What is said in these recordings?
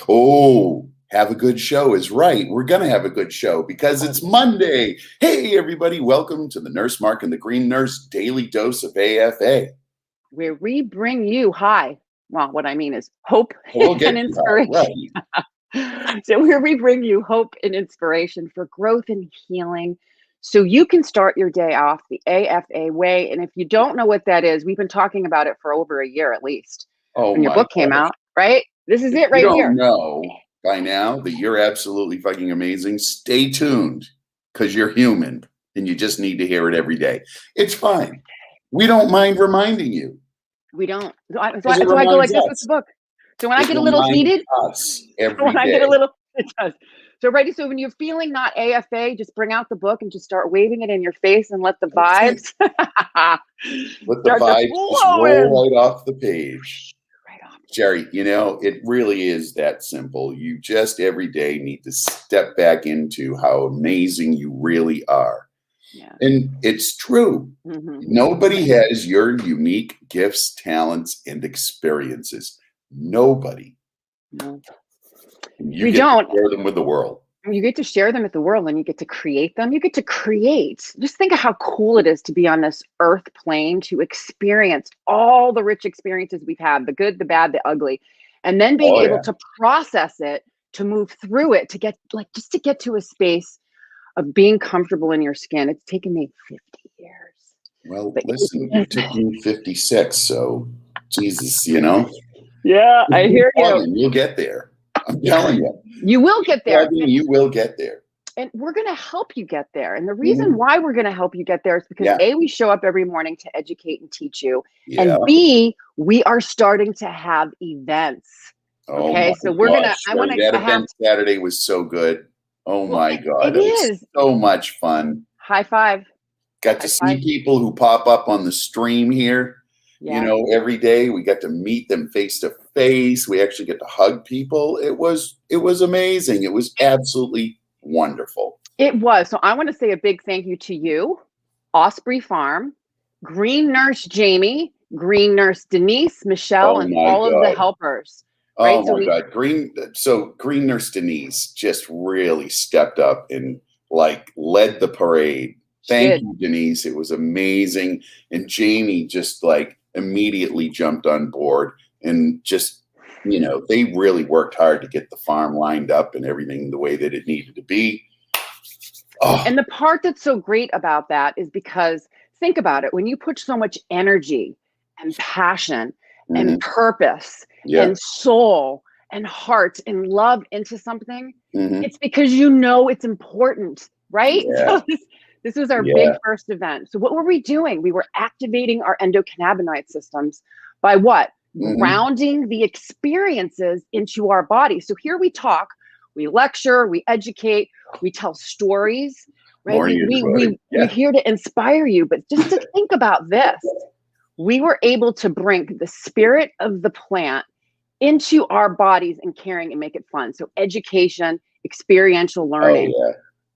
Oh, have a good show is right. We're going to have a good show because it's Monday. Hey, everybody. Welcome to the Nurse Mark and the Green Nurse Daily Dose of AFA. Where we bring you what I mean is hope We'll get and to that, inspiration. right. So where we bring you hope and inspiration for growth and healing so you can start your day off the AFA way. And if you don't know what that is, we've been talking about it for over a year at least Oh, when your my book came gosh. out, right? This is If it you right don't here. know by now that you're absolutely fucking amazing, stay tuned because you're human and you just need to hear it every day. It's fine. We don't mind reminding you. We don't. So I Because it go like reminds this with the us. book. So when I It get a little reminds heated, us every day. it does. So ready, so when you're feeling not AFA, just bring out the book and just start waving it in your face and let the That's it. vibes Let the start to vibes just flow in. roll right off the page. Right off. Jerry, it really is that simple. You just every day need to step back into how amazing you really are. Yeah. And it's true. Mm-hmm. Nobody has your unique gifts, talents, and experiences. Nobody. No. You We get don't. to share them with the world. You get to share them with the world and you get to create them. You get to create. Just think of how cool it is to be on this earth plane, to experience all the rich experiences we've had, the good, the bad, the ugly, and then being able to process it, to move through it, to get just to get to a space of being comfortable in your skin. It's taken me 50 years. Well, But listen, it took me 56, so Jesus, Yeah, I hear you. You'll get there. I'm telling you. You will get there. You will get there. And we're going to help you get there. And the reason why we're going to help you get there is because A, we show up every morning to educate and teach you. Yeah. And B, we are starting to have events. Okay. So we're going to, that event Saturday was so good. Oh my God. It is so much fun. High five. Got to see people who pop up on the stream here. Yeah. Every day we got to meet them face to face. We actually get to hug people. It was amazing. It was absolutely wonderful. It was. So I want to say a big thank you to you, Osprey Farm, Green Nurse Jamie, Green Nurse Denise, Michelle, and all of the helpers. Right? Oh my God. Green Nurse Denise just really stepped up and led the parade. Thank you, Denise. It was amazing. And Jamie just immediately jumped on board and just, they really worked hard to get the farm lined up and everything the way that it needed to be. Oh. And the part that's so great about that is because think about it, when you put so much energy and passion and purpose and soul and heart and love into something, it's because it's important, right? Yeah. So this was our big first event. So what were we doing? We were activating our endocannabinoid systems by what? Grounding the experiences into our body. So here we talk, we lecture, we educate, we tell stories, right? We're here to inspire you, but just to think about this, we were able to bring the spirit of the plant into our bodies and caring and make it fun. So education, experiential learning. Oh, yeah.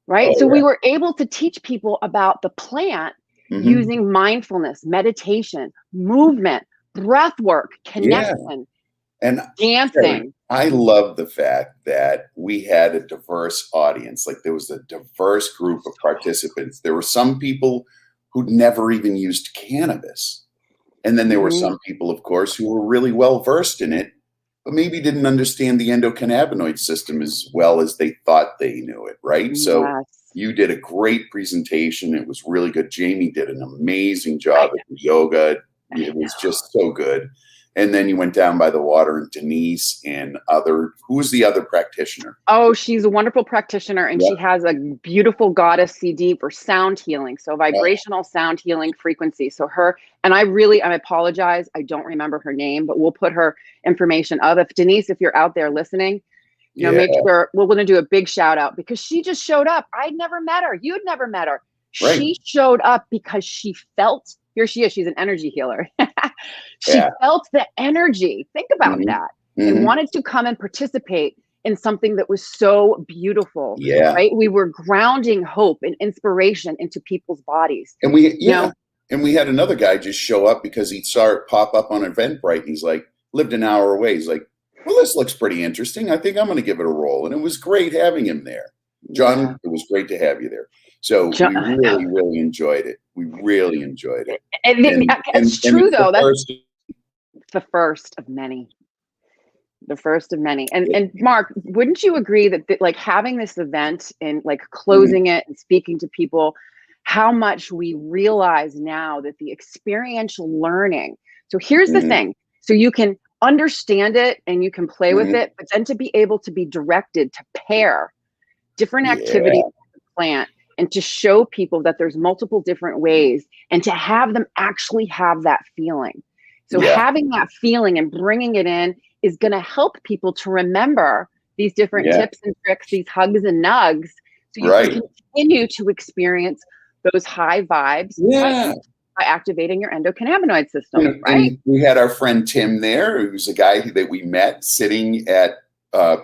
Right. So we were able to teach people about the plant using mindfulness, meditation, movement, breath work, connection, and dancing. I love the fact that we had a diverse audience. There was a diverse group of participants. There were some people who'd never even used cannabis. And then there were some people, of course, who were really well versed in it, but maybe didn't understand the endocannabinoid system as well as they thought they knew it, right? Yes. So you did a great presentation. It was really good. Jamie did an amazing job at the yoga. It was just so good. And then you went down by the water, and Denise and who's the other practitioner? Oh, she's a wonderful practitioner, and she has a beautiful goddess CD for sound healing. So vibrational sound healing frequency. So I apologize. I don't remember her name, but we'll put her information up. Denise, if you're out there listening, make sure we're going to do a big shout out because she just showed up. I'd never met her. You'd never met her. Right. She showed up because she felt, here she is. She's an energy healer. She felt the energy. Think about that. And wanted to come and participate in something that was so beautiful. Yeah. Right. We were grounding hope and inspiration into people's bodies. And we had another guy just show up because he saw it pop up on Eventbrite. And he's lived an hour away. He's like, well, this looks pretty interesting. I think I'm going to give it a roll. And it was great having him there. John, Yeah. it was great to have you there. So we really, really enjoyed it. We really enjoyed it. And it's true, though. That's the first of many. The first of many. And Mark, wouldn't you agree that like having this event and like closing it and speaking to people, how much we realize now that the experiential learning. So here's the thing. So you can understand it and you can play with it, but then to be able to be directed to pair different activities with the plant and to show people that there's multiple different ways and to have them actually have that feeling. So having that feeling and bringing it in is going to help people to remember these different tips and tricks, these hugs and nugs, so you can continue to experience those high vibes by activating your endocannabinoid system, right? And we had our friend Tim there, who's a guy that we met sitting at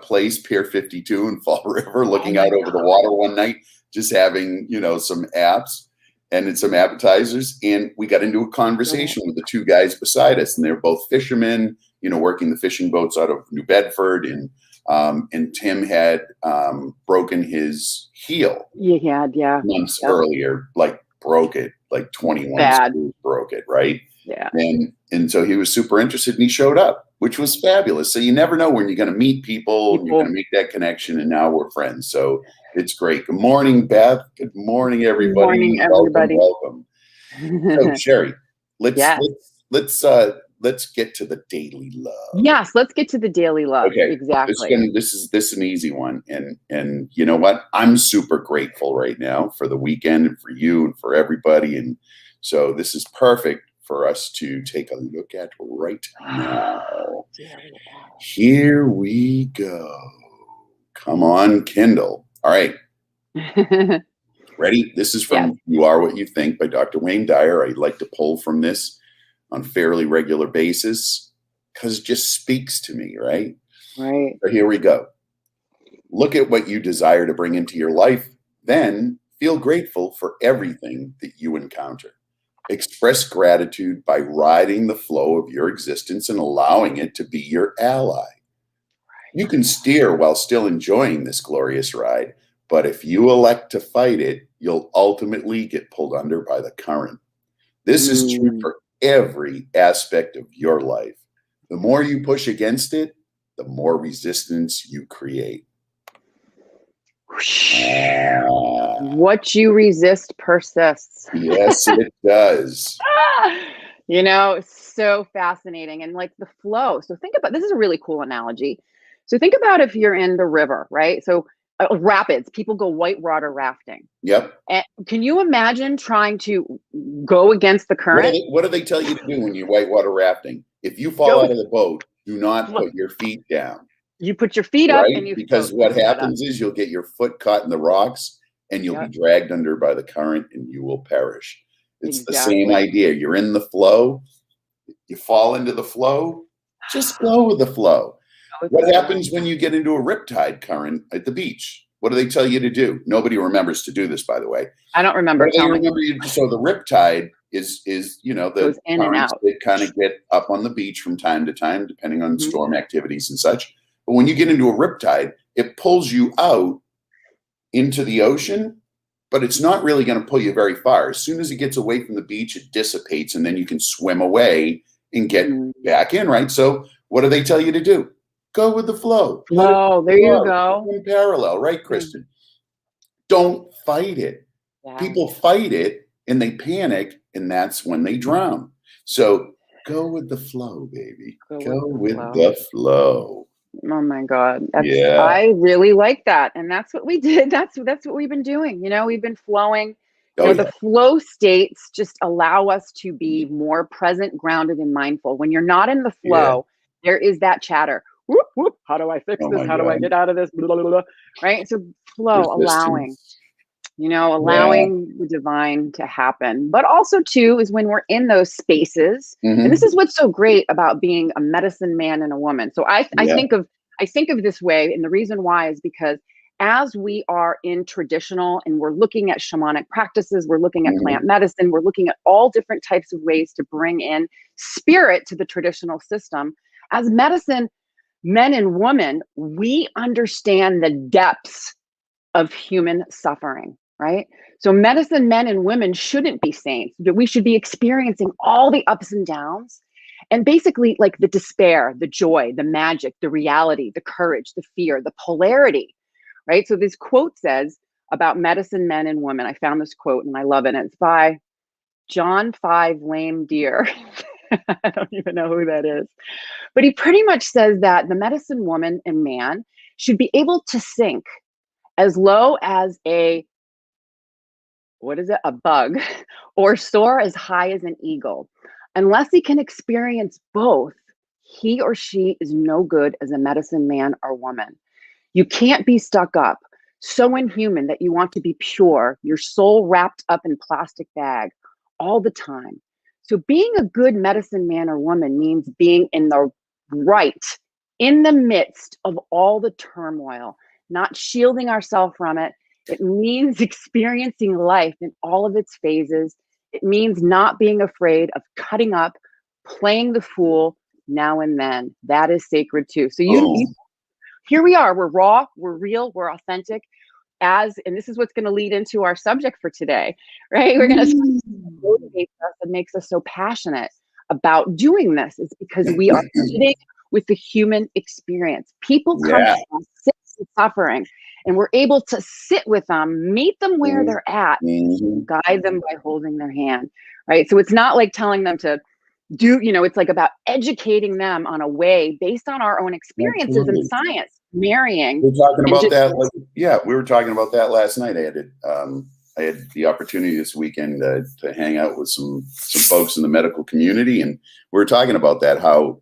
Place Pier 52 in Fall River, looking out over the water one night, just having, some apps and some appetizers. And we got into a conversation with the two guys beside us, and they're both fishermen, working the fishing boats out of New Bedford. And Tim had broken his heel. He had, months earlier, broke it, 21 screws broke it, right? Yeah. And so he was super interested, and he showed up, which was fabulous. So you never know when you're going to meet people and you're going to make that connection, and now we're friends. So it's great. Good morning, Beth. Good morning, everybody. Good morning, everybody. Welcome. So Sherry, let's get to the daily love. Yes, let's get to the daily love. Okay, exactly. This is an easy one, and you know what? I'm super grateful right now for the weekend and for you and for everybody, and so this is perfect for us to take a look at right now. Here we go. Come on, Kindle. All right. Ready? This is from You Are What You Think by Dr. Wayne Dyer. I like to pull from this on a fairly regular basis because it just speaks to me, right? Right. So here we go. Look at what you desire to bring into your life, then feel grateful for everything that you encounter. Express gratitude by riding the flow of your existence and allowing it to be your ally. You can steer while still enjoying this glorious ride, but if you elect to fight it, you'll ultimately get pulled under by the current. This is true for every aspect of your life. The more you push against it, the more resistance you create. What you resist persists. Yes, it does. So fascinating. And like the flow. So think about, this is a really cool analogy. So think about if you're in the river, right? So rapids, people go whitewater rafting. Yep. And can you imagine trying to go against the current? What do they tell you to do when you're whitewater rafting? If you fall out of the boat, do not put your feet down. You put your feet up and you because what happens is you'll get your foot caught in the rocks and you'll be dragged under by the current and you will perish. It's the same idea. You're in the flow. You fall into the flow. Just go with the flow. What happens when you get into a riptide current at the beach? What do they tell you to do? Nobody remembers to do this, by the way. I don't remember. So the riptide is the in and out. That kind of get up on the beach from time to time, depending on storm activities and such. But when you get into a riptide, it pulls you out into the ocean, but it's not really going to pull you very far. As soon as it gets away from the beach, it dissipates, and then you can swim away and get back in, right? So what do they tell you to do? Go with the flow. Oh, there you go. In parallel, right, Kristen? Don't fight it. Yeah. People fight it and they panic, and that's when they drown. So go with the flow, baby. Go with the flow. Oh my God. I really like that. And that's what we did. That's what we've been doing. We've been flowing. The flow states just allow us to be more present, grounded, and mindful. When you're not in the flow, there is that chatter. Whoop, whoop. How do I fix this? How do I get out of this? Blah, blah, blah, blah. Right? So flow, allowing the divine to happen. But also too is when we're in those spaces. And this is what's so great about being a medicine man and a woman. So I think of this way, and the reason why is because as we are in traditional and we're looking at shamanic practices, we're looking at plant medicine, we're looking at all different types of ways to bring in spirit to the traditional system. As medicine, men and women, we understand the depths of human suffering, right? So medicine men and women shouldn't be saints, but we should be experiencing all the ups and downs and basically like the despair, the joy, the magic, the reality, the courage, the fear, the polarity, right? So this quote says about medicine men and women, I found this quote and I love it. And it's by John Five Lame Deer. I don't even know who that is. But he pretty much says that the medicine woman and man should be able to sink as low as a bug, or soar as high as an eagle. Unless he can experience both, he or she is no good as a medicine man or woman. You can't be stuck up, so inhuman that you want to be pure, your soul wrapped up in plastic bag all the time. So being a good medicine man or woman means being in the right, in the midst of all the turmoil, not shielding ourselves from it. It means experiencing life in all of its phases. It means not being afraid of cutting up, playing the fool now and then. That is sacred too. So here we are. We're raw, we're real, we're authentic. And this is what's going to lead into our subject for today, right? We're going to motivate us and makes us so passionate about doing this is because we are sitting with the human experience. People come to us sick with suffering, and we're able to sit with them, meet them where they're at, guide them by holding their hand, right? So it's not like telling them to do, it's like about educating them on a way based on our own experiences and science, marrying. We're talking about that. We were talking about that last night. I had the opportunity this weekend to hang out with some folks in the medical community, and we were talking about that. How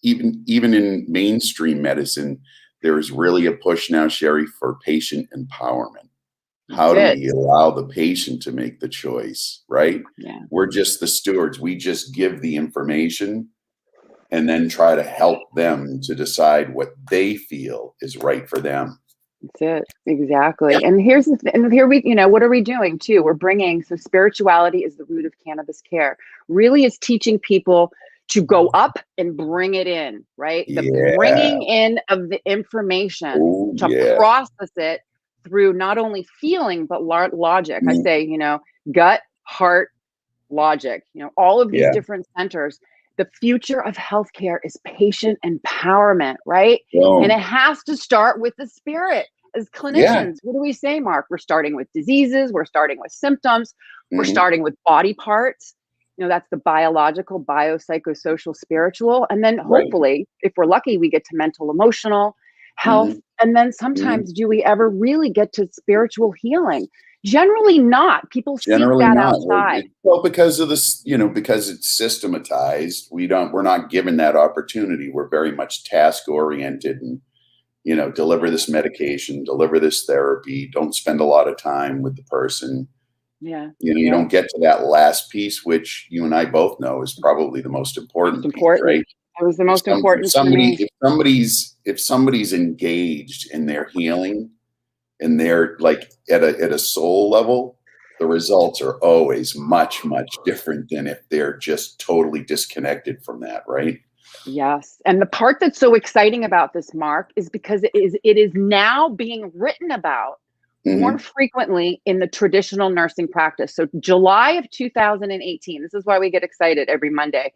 even in mainstream medicine, there is really a push now, Sherry, for patient empowerment. How do we allow the patient to make the choice, right? Yeah. We're just the stewards. We just give the information and then try to help them to decide what they feel is right for them. That's it. Exactly. Yeah. And here what are we doing too? We're bringing, so spirituality is the root of cannabis care, really is teaching people to go up and bring it in, right? The bringing in of the information to process it through not only feeling, but logic. I say, gut, heart, logic, all of these different centers. The future of healthcare is patient empowerment, right? And it has to start with the spirit. As clinicians, what do we say, Mark? We're starting with diseases. We're starting with symptoms. We're starting with body parts. That's the biological, biopsychosocial, spiritual. And then hopefully, if we're lucky, we get to mental, emotional health. And then sometimes do we ever really get to spiritual healing? Generally not. People seek that outside. Well, because of this, because it's systematized, we're not given that opportunity. We're very much task oriented and, deliver this medication, deliver this therapy, don't spend a lot of time with the person. Yeah. You don't get to that last piece, which you and I both know is probably the most important piece, right? It was the most important for me. If somebody's engaged in their healing and they're like at a soul level, the results are always much, much different than if they're just totally disconnected from that, right? Yes. And the part that's so exciting about this, Mark, is because it is now being written about more frequently in the traditional nursing practice. So July of 2018, this is why we get excited every Monday,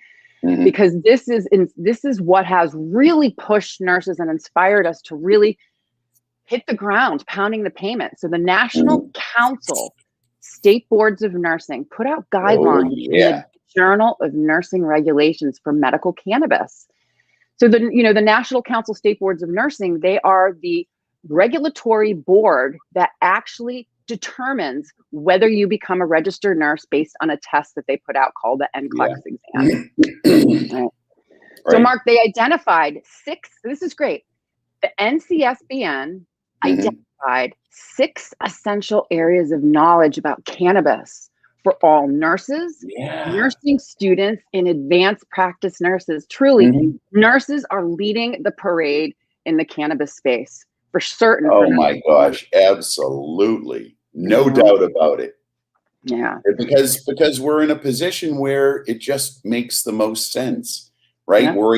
because this is what has really pushed nurses and inspired us to really hit the ground, pounding the pavement. So the National Council State Boards of Nursing put out guidelines in the Journal of Nursing Regulations for medical cannabis. So the National Council State Boards of Nursing, they are the regulatory board that actually determines whether you become a registered nurse based on a test that they put out called the NCLEX exam. Right. So Mark, they identified this is great. The NCSBN identified 6 essential areas of knowledge about cannabis for all nurses, nursing students, and advanced practice nurses. Truly, nurses are leading the parade in the cannabis space for certain. Oh my gosh, absolutely. No doubt about it. Yeah. Because we're in a position where it just makes the most sense, right? Yeah. We're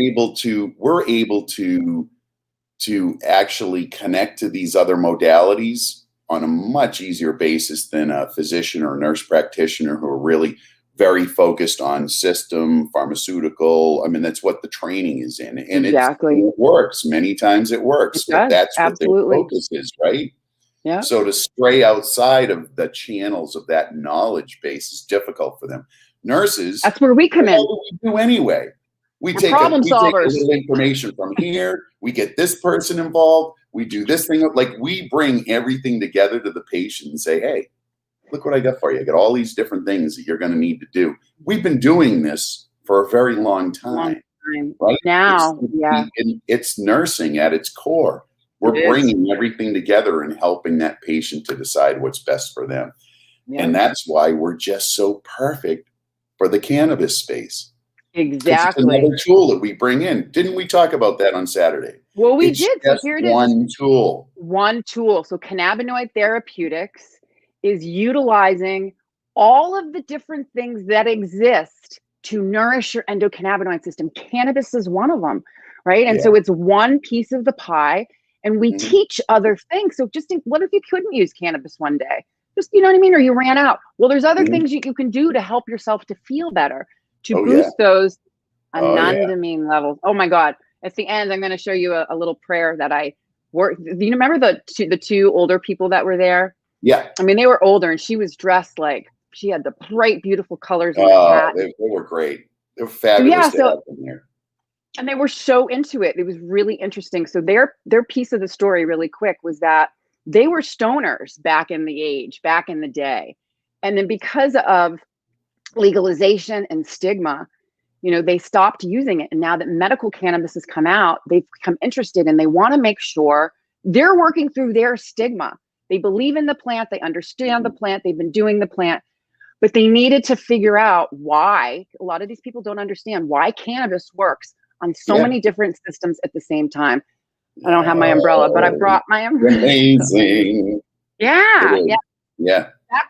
able to actually connect to these other modalities on a much easier basis than a physician or a nurse practitioner who are really very focused on system, pharmaceutical. I mean, that's what the training is in. And Exactly. it works. Many times it works, It but does. that's what their Absolutely. focus is, right? Yeah. So to stray outside of the channels of that knowledge base is difficult for them. Nurses, That's where we come in. what do we do anyway? We We're take problem we take a solvers. little information from here. We get this person involved. We do this thing. Like, we bring everything together to the patient and say, hey, look what I got for you. I got all these different things that you're going to need to do. We've been doing this for a very long time. Right? Now, It's nursing at its core. We're bringing everything together and helping that patient to decide what's best for them. Yeah. And that's why we're just so perfect for the cannabis space. Exactly. It's another tool that we bring in. Didn't we talk about that on Saturday? Well, we did. So here it is. One tool. One tool. So cannabinoid therapeutics is utilizing all of the different things that exist to nourish your endocannabinoid system. Cannabis is one of them, right? And so it's one piece of the pie, and we teach other things. So just think, what if you couldn't use cannabis one day? Just, you know what I mean? Or you ran out. Well, there's other things you can do to help yourself to feel better, to boost those anandamine levels. Oh my God. At the end, I'm going to show you a little prayer that I worked. Do you remember the two older people that were there? Yeah. I mean, they were older, and she was dressed like, she had the bright, beautiful colors in the hat. They were great. They were fabulous to have them there. And they were so into it. It was really interesting. So their piece of the story, really quick, was that they were stoners back in the day. And then because of legalization and stigma, you know, they stopped using it. And now that medical cannabis has come out, they've become interested, and they want to make sure they're working through their stigma. They believe in the plant. They understand the plant. They've been doing the plant, but they needed to figure out why. A lot of these people don't understand why cannabis works on so many different systems at the same time. I don't have my umbrella, but I brought my umbrella. Amazing. Yeah.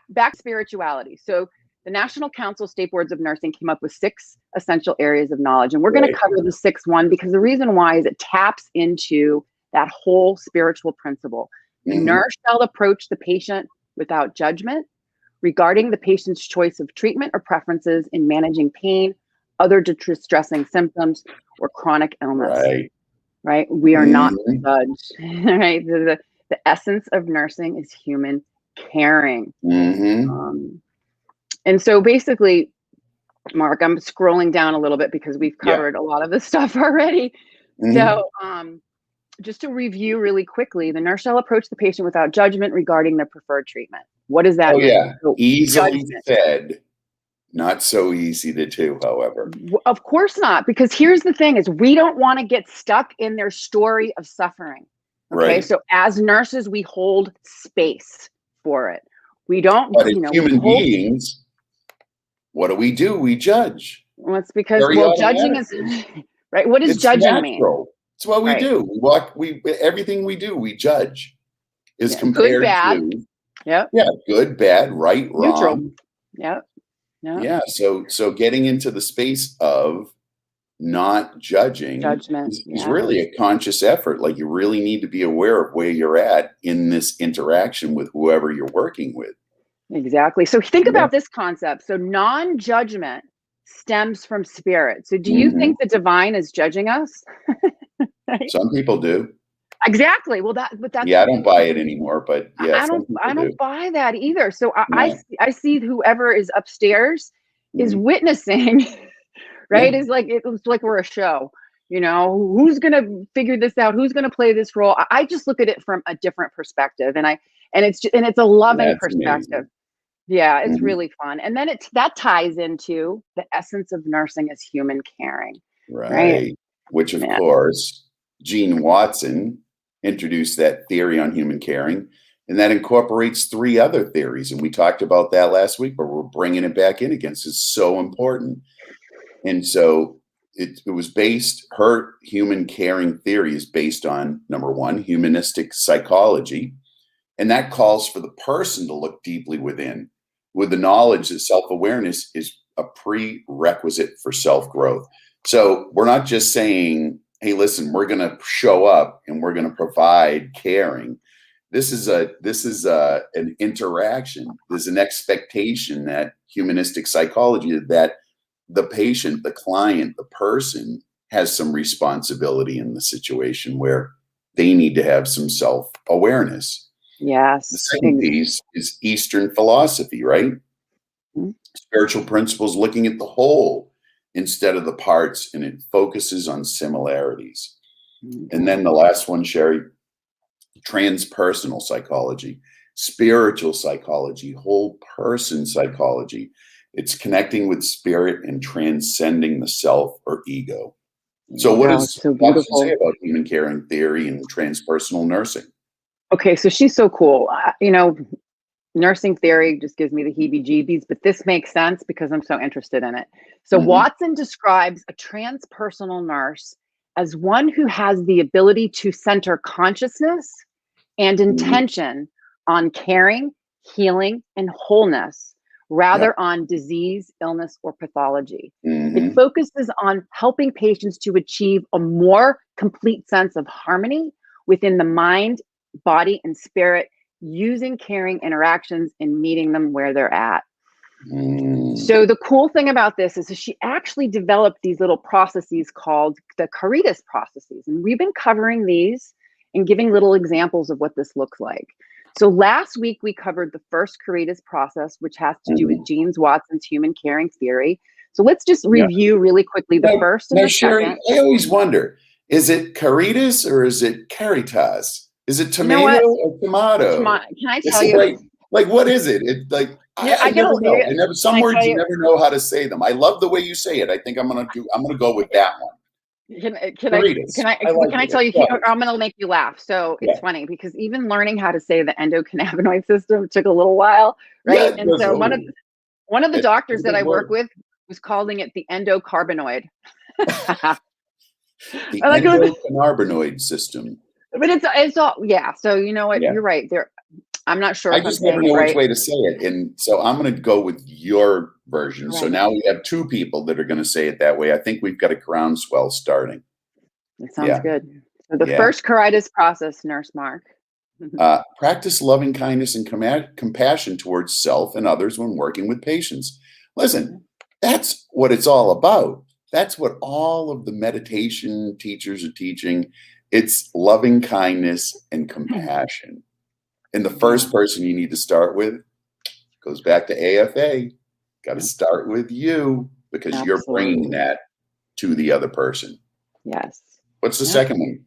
Back spirituality. So the National Council of State Boards of Nursing came up with 6 essential areas of knowledge. And we're going to cover the 6th one, because the reason why is it taps into that whole spiritual principle. The nurse shall approach the patient without judgment regarding the patient's choice of treatment or preferences in managing pain, other distressing symptoms, or chronic illness. Right? We are not judged. Right? The essence of nursing is human caring. And so basically, Mark, I'm scrolling down a little bit because we've covered a lot of this stuff already. So just to review really quickly, the nurse shall approach the patient without judgment regarding their preferred treatment. What does that mean? So, easily said, not so easy to do, however. Of course not, because here's the thing is, we don't want to get stuck in their story of suffering. Okay, so as nurses, we hold space for it. We don't, but as human beings, what do? We judge. Well, it's because, judging is, right? What does judging mean? It's what we do. Everything we do, we judge. Is compared good, bad. to good, bad, right, wrong. Neutral. Yeah. So getting into the space of not judging is really a conscious effort. Like, you really need to be aware of where you're at in this interaction with whoever you're working with. Exactly. So think about this concept. So non-judgment stems from spirit. So do you think the divine is judging us? Right? Some people do. Exactly. Well, that's I don't buy it anymore, but I don't buy that either. So I see whoever is upstairs is witnessing, right? It's like we're a show. You know, who's gonna figure this out? Who's gonna play this role? I just look at it from a different perspective, and it's a loving perspective. Amazing. Yeah, it's really fun. And then that ties into the essence of nursing as human caring. Right. Which, of course, Gene Watson introduced that theory on human caring, and that incorporates 3 other theories. And we talked about that last week, but we're bringing it back in again. It's so important. And so it was based, her human caring theory is based on, number 1, humanistic psychology. And that calls for the person to look deeply within, with the knowledge that self-awareness is a prerequisite for self-growth. So we're not just saying, hey, listen, we're going to show up and we're going to provide caring. This is an interaction. There's an expectation that humanistic psychology, that the patient, the client, the person has some responsibility in the situation where they need to have some self-awareness. Yes. The second piece is Eastern philosophy, right? Mm-hmm. Spiritual principles, looking at the whole instead of the parts, and it focuses on similarities. Mm-hmm. And then the last one, Sherry, transpersonal psychology, spiritual psychology, whole person psychology. It's connecting with spirit and transcending the self or ego. So what does Watson say about human caring theory and transpersonal nursing? Okay, so she's so cool. Nursing theory just gives me the heebie-jeebies, but this makes sense because I'm so interested in it. So Watson describes a transpersonal nurse as one who has the ability to center consciousness and intention on caring, healing, and wholeness, rather on disease, illness, or pathology. It focuses on helping patients to achieve a more complete sense of harmony within the mind, body, and spirit, using caring interactions and meeting them where they're at. So the cool thing about this is that she actually developed these little processes called the Caritas processes. And we've been covering these and giving little examples of what this looks like. So last week we covered the first Caritas process, which has to do with James Watson's human caring theory. So let's just review really quickly the first and the second. I always wonder, is it Caritas or is it Caritas? Is it tomato or tomato? Can I tell you? Like what is it? It's like I never know. Some words you never know how to say them. I love the way you say it. I think I'm gonna go with that one. Can I tell you? I'm gonna make you laugh. So it's funny because even learning how to say the endocannabinoid system took a little while, right? And so one of the doctors that I work with was calling it the endocarbinoid. The endocannabinoid system. But it's all So you know what? You're right. I'm not sure. I just never know which way to say it, and so I'm going to go with your version. Right. So now we have two people that are going to say it that way. I think we've got a groundswell starting. It sounds good. So the first Caritas process, Nurse Mark. Practice loving kindness and compassion towards self and others when working with patients. Listen, that's what it's all about. That's what all of the meditation teachers are teaching. It's loving kindness and compassion. And the first person you need to start with goes back to AFA. Got to start with you because you're bringing that to the other person. Yes. What's the second one?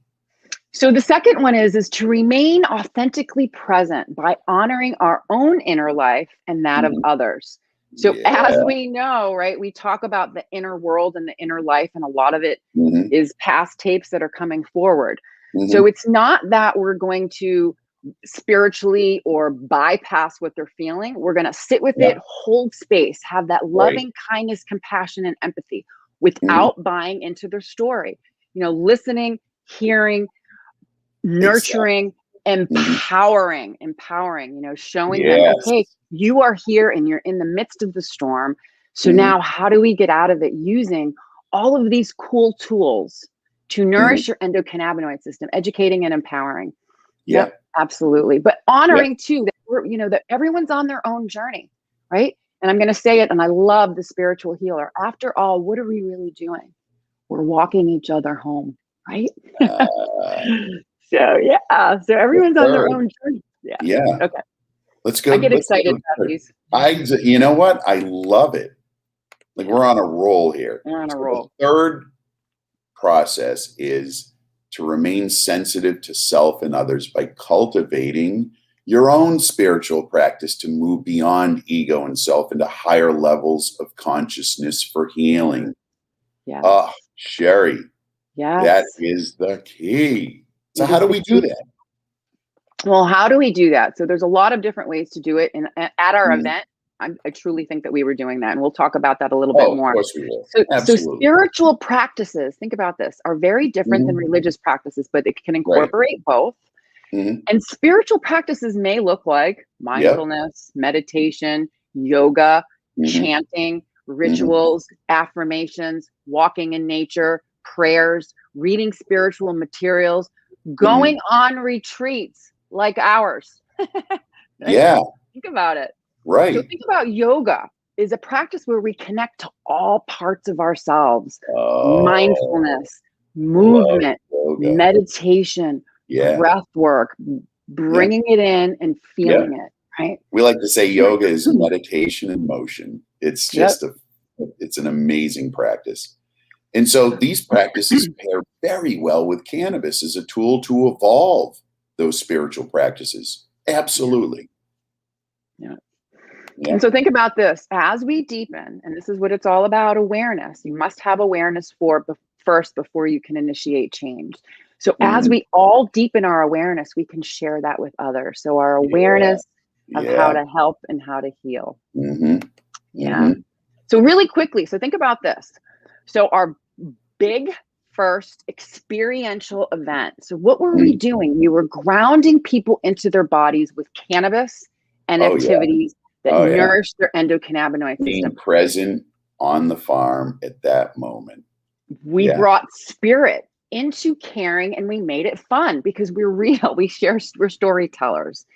So the second one is to remain authentically present by honoring our own inner life and that of others. So as we know, right, we talk about the inner world and the inner life, and a lot of it is past tapes that are coming forward. So it's not that we're going to spiritually or bypass what they're feeling. We're going to sit with it, hold space, have that loving kindness, compassion, and empathy without buying into their story. Listening, hearing, nurturing, empowering, showing them, okay, you are here and you're in the midst of the storm. So now how do we get out of it using all of these cool tools to nourish your endocannabinoid system, educating and empowering? Yep, absolutely. But honoring too, that that everyone's on their own journey, right? And I'm going to say it, and I love the spiritual healer. After all, what are we really doing? We're walking each other home, right? So everyone's on their own journey. Okay. Let's go. I get excited about these. You know what? I love it. Like we're on a roll here. We're on a roll. The third process is to remain sensitive to self and others by cultivating your own spiritual practice to move beyond ego and self into higher levels of consciousness for healing. Yeah. Sherry. Yes. That is the key. So how do we do that? Well, how do we do that? So there's a lot of different ways to do it. And at our event, I truly think that we were doing that. And we'll talk about that a little bit more. Of course we will. So spiritual practices, think about this, are very different than religious practices, but it can incorporate both. And spiritual practices may look like mindfulness, meditation, yoga, chanting, rituals, affirmations, walking in nature, prayers, reading spiritual materials, going on retreats like ours. Right? Yeah. Think about it. Right. So think about yoga is a practice where we connect to all parts of ourselves. Mindfulness, movement, meditation, breath work, bringing it in and feeling it, right? We like to say yoga is meditation in motion. It's just it's an amazing practice. And so these practices pair very well with cannabis as a tool to evolve those spiritual practices. Absolutely. Yeah. And so think about this as we deepen, and this is what it's all about, awareness. You must have awareness first before you can initiate change. So as we all deepen our awareness, we can share that with others. So our awareness of how to help and how to heal. So really quickly, so think about this. So our big first experiential event. So what were we doing? We were grounding people into their bodies with cannabis and activities that nourish their endocannabinoid system. Being present on the farm at that moment. We brought spirit into caring, and we made it fun because we're real. We're storytellers.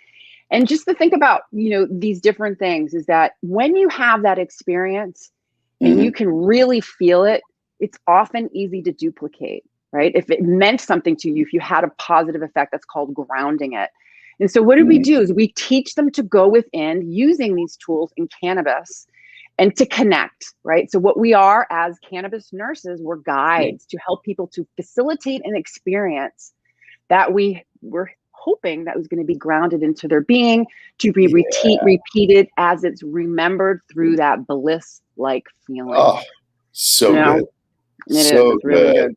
And just to think about, these different things is that when you have that experience and you can really feel it, it's often easy to duplicate, right? If it meant something to you, if you had a positive effect, that's called grounding it. And so what do we do is we teach them to go within using these tools in cannabis and to connect, right? So what we are as cannabis nurses, we're guides to help people to facilitate an experience that we were hoping that was going to be grounded into their being, to be repeated as it's remembered through that bliss-like feeling. Oh, so good. It's really good.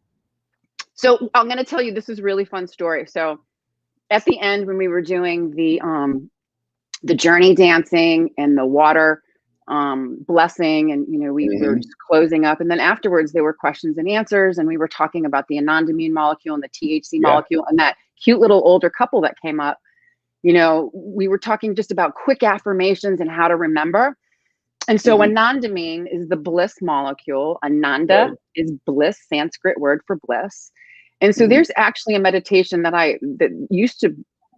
So I'm going to tell you, this is a really fun story. So at the end, when we were doing the journey dancing and the water blessing, and we were just closing up, and then afterwards there were questions and answers, and we were talking about the anandamide molecule and the THC molecule, and that cute little older couple that came up. We were talking just about quick affirmations and how to remember. And so anandamide is the bliss molecule. Ananda is bliss, Sanskrit word for bliss. And so there's actually a meditation that used to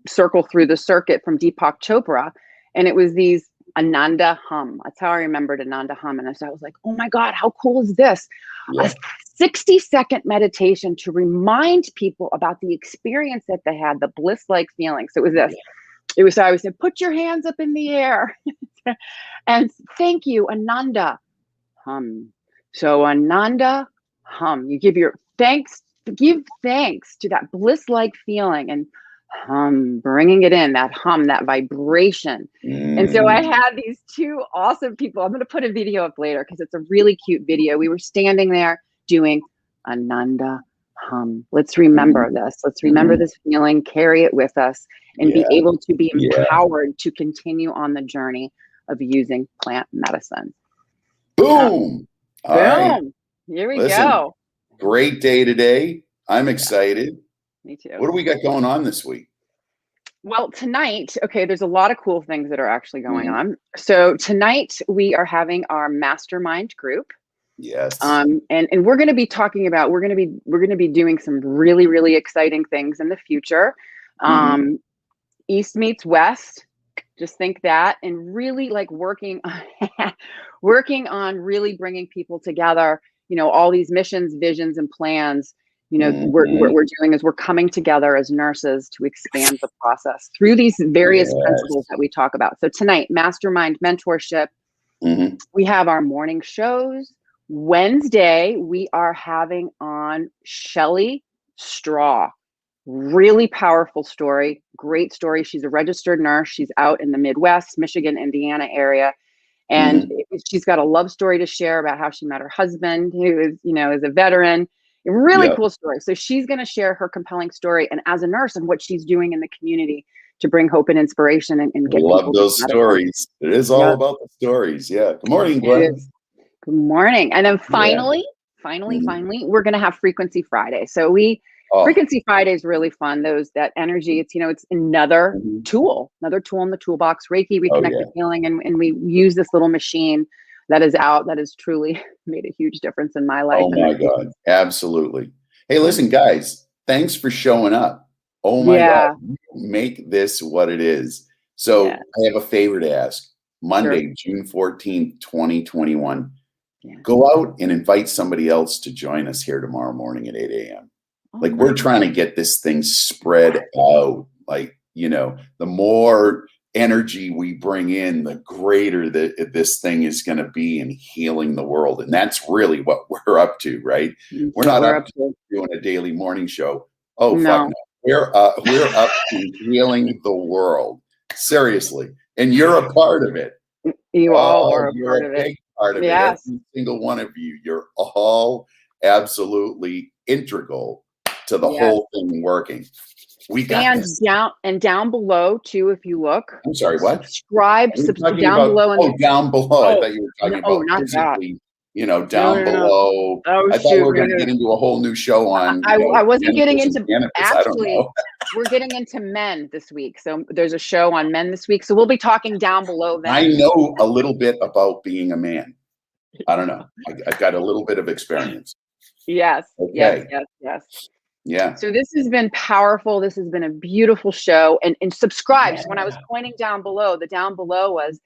circle through the circuit from Deepak Chopra, and it was these Ananda hum. That's how I remembered Ananda hum. And so I was like, oh my God, how cool is this? A 60-second meditation to remind people about the experience that they had, the bliss-like feeling. So it was this. It was, so I was saying, put your hands up in the air and thank you, Ananda hum. So Ananda hum, you give thanks to that bliss-like feeling and hum, bringing it in, that hum, that vibration. And so I had these two awesome people. I'm going to put a video up later because it's a really cute video. We were standing there doing Ananda hum. Let's remember this. Let's remember this feeling, carry it with us, and be able to be empowered to continue on the journey of using plant medicine. Boom. All right. Here we go. Great day today. I'm excited. Me too. What do we got going on this week? Well, tonight, there's a lot of cool things that are actually going on. So tonight we are having our mastermind group. Yes. And we're going to be talking about, we're going to be doing some really, really exciting things in the future. East meets West. Just think that, and really like working on really bringing people together, all these missions, visions, and plans. What we're doing is we're coming together as nurses to expand the process through these various principles that we talk about. So tonight, mastermind mentorship. We have our morning shows. Wednesday, we are having on Shelly Straw. Really powerful story, great story. She's a registered nurse. She's out in the Midwest, Michigan, Indiana area. And she's got a love story to share about how she met her husband, who is a veteran. A really cool story. So she's going to share her compelling story and as a nurse and what she's doing in the community to bring hope and inspiration and get people. Love those stories. It is all about the stories. Yeah. Good morning, Glenn. Good morning. And then finally, we're going to have Frequency Friday. So Frequency Friday is really fun. That energy, it's another tool in the toolbox. Reiki, reconnected healing, and we use this little machine that is out, that has truly made a huge difference in my life. Oh And my God. Absolutely. Hey, listen, guys, thanks for showing up. Oh my yeah, God. You make this what it is. So yeah, I have a favor to ask. sure. Monday, June 14th, 2021. Yeah. Go out and invite somebody else to join us here tomorrow morning at 8 a.m. Oh, Like, we're trying to get this thing spread out. Like, the more energy we bring in, the greater this thing is going to be in healing the world. And that's really what we're up to, right? that's We're what not we're up up to to. doing a daily morning show. Oh, fuck No, no. We're up to healing the world. Seriously. And you're a part of it. you all Oh, are a you're part a of it. big part of it. Yes. Every single one of you. You're all absolutely integral to the Yes. whole thing working. We got this. Down below too, if you look, I'm sorry, what? subscribe Are you talking down about, below. And down below? I oh, thought you were talking no, about not that. physically, No, down no, no. below. Oh I thought we shoot, were no, going to no. get into a whole new show on, I wasn't getting genitals and into, cannabis. I don't actually, know. we're getting into men this week. So there's a show on men this week. So we'll be talking down below I then. know a little bit about being a man. I don't know. I've got a little bit of experience. Yes, yes, Okay. yes, yes. Yeah. So this has been powerful. This has been a beautiful show. And subscribe. So when I was pointing down below, the down below was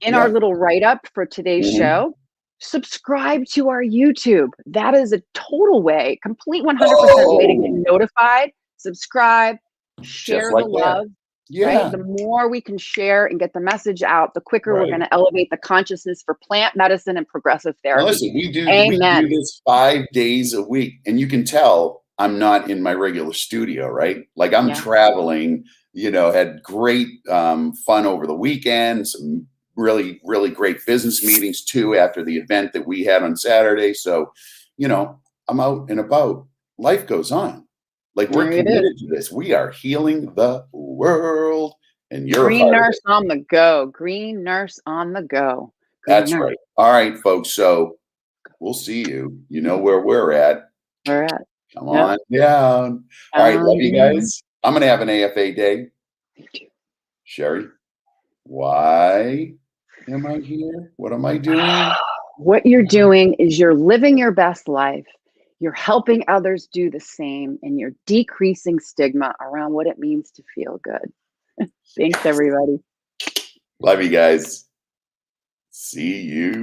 in our Yeah. little write-up for today's Mhm. show. Subscribe to our YouTube. That is a total way, complete 100% way to get Oh, notified. Subscribe, just share the like that. love, right? Yeah. The more we can share and get the message out, the quicker we're going Right. to elevate the consciousness for plant medicine and progressive Now therapy. listen, we do Amen. this 5 days a week, and you can tell I'm not in my regular studio, right? Like, I'm Yeah. traveling. Had great fun over the weekend. Some really, really great business meetings too after the event that we had on Saturday. So, I'm out and about. Life goes on. Like, we're It is. committed to this. We are healing the world, and you're a Green part of nurse it. on the go. Green nurse on the go. Green That's nurse. right. All right, folks. So we'll see you. You know where we're at. We're at. Come Yep. on down. All right, love you guys. I'm gonna have an AFA day. Sherry, why am I here? What am I doing? What you're doing is you're living your best life. You're helping others do the same, and you're decreasing stigma around what it means to feel good. Thanks, everybody. Love you guys. See you.